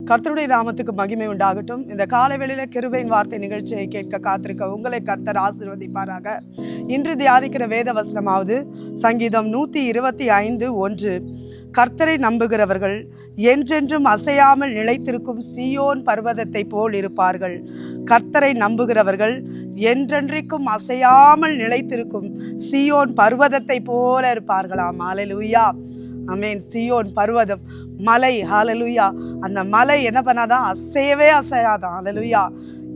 கர்த்தருடைய நாமத்துக்கு மகிமை உண்டாகட்டும். இந்த காலைவெளியில கிருபையின் வார்த்தை நிகழ்ச்சியை கேட்க காத்திருக்க உங்களை கர்த்தர் ஆசீர்வதிப்பாராக. இன்று தியானிக்கிற வேத வசனமாவது சங்கீதம் 125:1. கர்த்தரை நம்புகிறவர்கள் என்றென்றும் அசையாமல் நிலைத்திருக்கும் சீயோன் பர்வதத்தை போல் இருப்பார்கள். கர்த்தரை நம்புகிறவர்கள் என்றென்றைக்கும் அசையாமல் நிலைத்திருக்கும் சீயோன் பர்வதத்தை போல இருப்பார்களாம். ஹல்லேலூயா, ஆமென். சீயோன் பர்வதம், மலை. ஹல்லேலூயா. அந்த மலை என்ன பண்ணாதான்? அசையவே அசையாதான். ஹல்லேலூயா.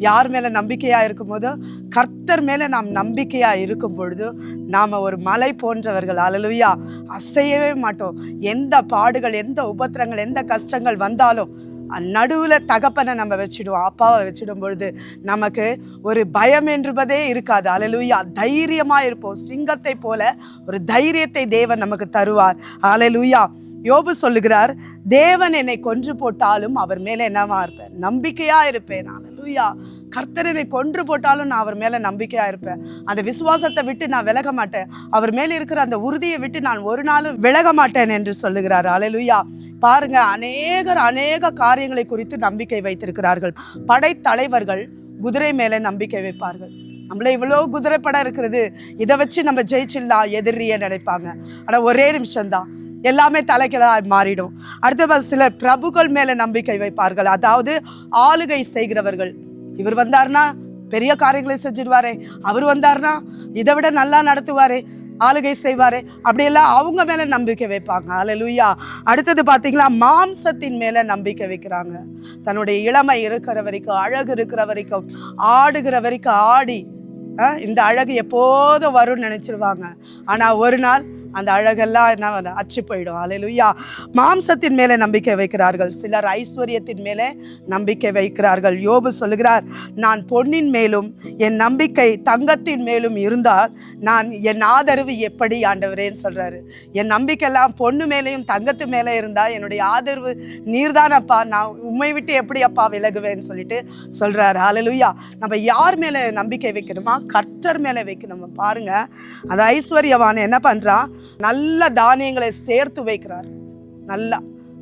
யார் மேல நம்பிக்கையா இருக்கும்போது? கர்த்தர் மேல நாம் நம்பிக்கையா இருக்கும் பொழுது நாம ஒரு மலை போன்றவர்கள். ஹல்லேலூயா. அசையவே மாட்டோம். எந்த பாடுகள், எந்த உபத்திரங்கள், எந்த கஷ்டங்கள் வந்தாலும் நடுவுல தகப்பனை நம்ம வச்சிடுவோம், அப்பாவை வச்சிடும் பொழுது நமக்கு ஒரு பயம் என்பதே இருக்காது. ஹல்லேலூயா. தைரியமா இருப்போம். சிங்கத்தை போல ஒரு தைரியத்தை தேவன் நமக்கு தருவார். ஹல்லேலூயா. யோபு சொல்லுகிறார், தேவன் என்னை கொன்று போட்டாலும் அவர் மேல என்னவா இருப்பேன்? நம்பிக்கையா இருப்பேன். ஹல்லேலூயா. கர்த்தர் என்னை கொன்று போட்டாலும் நான் அவர் மேல நம்பிக்கையா இருப்பேன். அந்த விசுவாசத்தை விட்டு நான் விலக மாட்டேன். அவர் மேல இருக்கிற அந்த உறுதியை விட்டு நான் ஒரு நாளும் விலக மாட்டேன் என்று சொல்லுகிறார். ஹல்லேலூயா. பாருங்க, அநேக காரியங்களை குறித்து நம்பிக்கை வைத்திருக்கிறார்கள். படைத்தலைவர்கள் குதிரை மேல நம்பிக்கை வைப்பார்கள். நம்மள இவ்வளோ குதிரை படம் இருக்கிறது, இதை வச்சு நம்ம ஜெயிச்சிடலாம் எதிரியே நினைப்பாங்க. ஆனா ஒரே நிமிஷம்தான் எல்லாமே தலைகளாக மாறிடும். அடுத்த சிலர் பிரபுக்கள் மேல நம்பிக்கை வைப்பார்கள். அதாவது ஆளுகை செய்கிறவர்கள். இவர் வந்தார்னா பெரிய காரியங்களை செஞ்சிடுவாரே, அவர் வந்தார்னா இதை விட நல்லா நடத்துவாரே, ஆளுகை செய்வாரே, அப்படியெல்லாம் அவங்க மேல நம்பிக்கை வைப்பாங்க. ஹல்லேலூயா. அடுத்தது பார்த்தீங்களா, மாம்சத்தின் மேல நம்பிக்கை வைக்கிறாங்க. தன்னுடைய இளமை இருக்கிற வரைக்கும், அழகு இருக்கிற வரைக்கும், ஆடுகிற வரைக்கும் ஆடி இந்த அழகு எப்போதும் வரும்னு நினைச்சிருவாங்க. ஆனா ஒரு நாள் அந்த அழகெல்லாம் என்ன அச்சு போயிடும். ஹல்லேலூயா. மாம்சத்தின் மேலே நம்பிக்கை வைக்கிறார்கள். சிலர் ஐஸ்வர்யத்தின் மேலே நம்பிக்கை வைக்கிறார்கள். யோபு சொல்லுகிறார், நான் பொன்னின் மேலும் என் நம்பிக்கை தங்கத்தின் மேலும் இருந்தால் நான் என் ஆதரவு எப்படி ஆண்டவரேன்னு சொல்றாரு. என் நம்பிக்கையெல்லாம் பொண்ணு மேலேயும் தங்கத்து மேலே இருந்தா என்னுடைய ஆதரவு நீர்தான் அப்பா, நான் உண்மை விட்டு எப்படி அப்பா விலகுவேன்னு சொல்லிட்டு சொல்றாரு. ஹல்லேலூயா. நம்ம யார் மேலே நம்பிக்கை வைக்கணுமா? கர்த்தர் மேலே வைக்கணும். பாருங்க, அந்த ஐஸ்வர்யவான் என்ன பண்றான்? நல்ல தானியங்களை சேர்த்து வைக்கிறார். நல்ல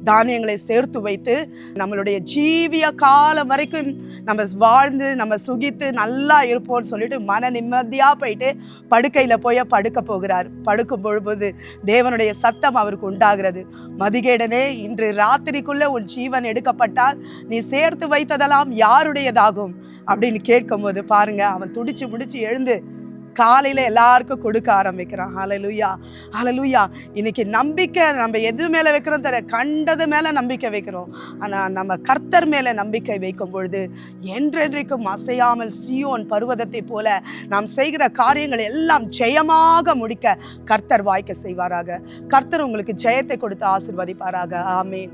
தானியங்களை சேர்த்து வைத்து நம்மளுடைய ஜீவிய காலம் வரைக்கும் நம்ம வாழ்ந்து நம்ம சுகித்து நல்லா இருப்போம்னு சொல்லிட்டு மன நிம்மதியா போயிட்டு படுக்கையில போய் படுக்க போகிறார். படுக்கும் பொழுது தேவனுடைய சத்தம் அவருக்கு உண்டாகிறது. மதிகேடனே, இன்று ராத்திரிக்குள்ள உன் ஜீவன் எடுக்கப்பட்டால் நீ சேர்த்து வைத்ததெல்லாம் யாருடையதாகும் அப்படின்னு கேட்கும்போது பாருங்க, அவன் துடிச்சு முடிச்சு எழுந்து காலையில எல்லாருக்கும் கொடுக்க ஆரம்பிக்கிறான். ஹல்லேலூயா. ஹல்லேலூயா. இன்னைக்கு நம்பிக்கை நம்ம எது மேல வைக்கிறோம் தெரியல, கண்டது மேல நம்பிக்கை வைக்கிறோம். ஆனா நம்ம கர்த்தர் மேல நம்பிக்கை வைக்கும் பொழுது என்றென்றைக்கும் அசையாமல் சீயோன் பர்வதத்தை போல நாம் செய்கிற காரியங்கள் எல்லாம் ஜெயமாக முடிக்க கர்த்தர் வாய்க்க செய்வாராக. கர்த்தர் உங்களுக்கு ஜெயத்தை கொடுத்து ஆசீர்வதிப்பாராக. ஆமென்.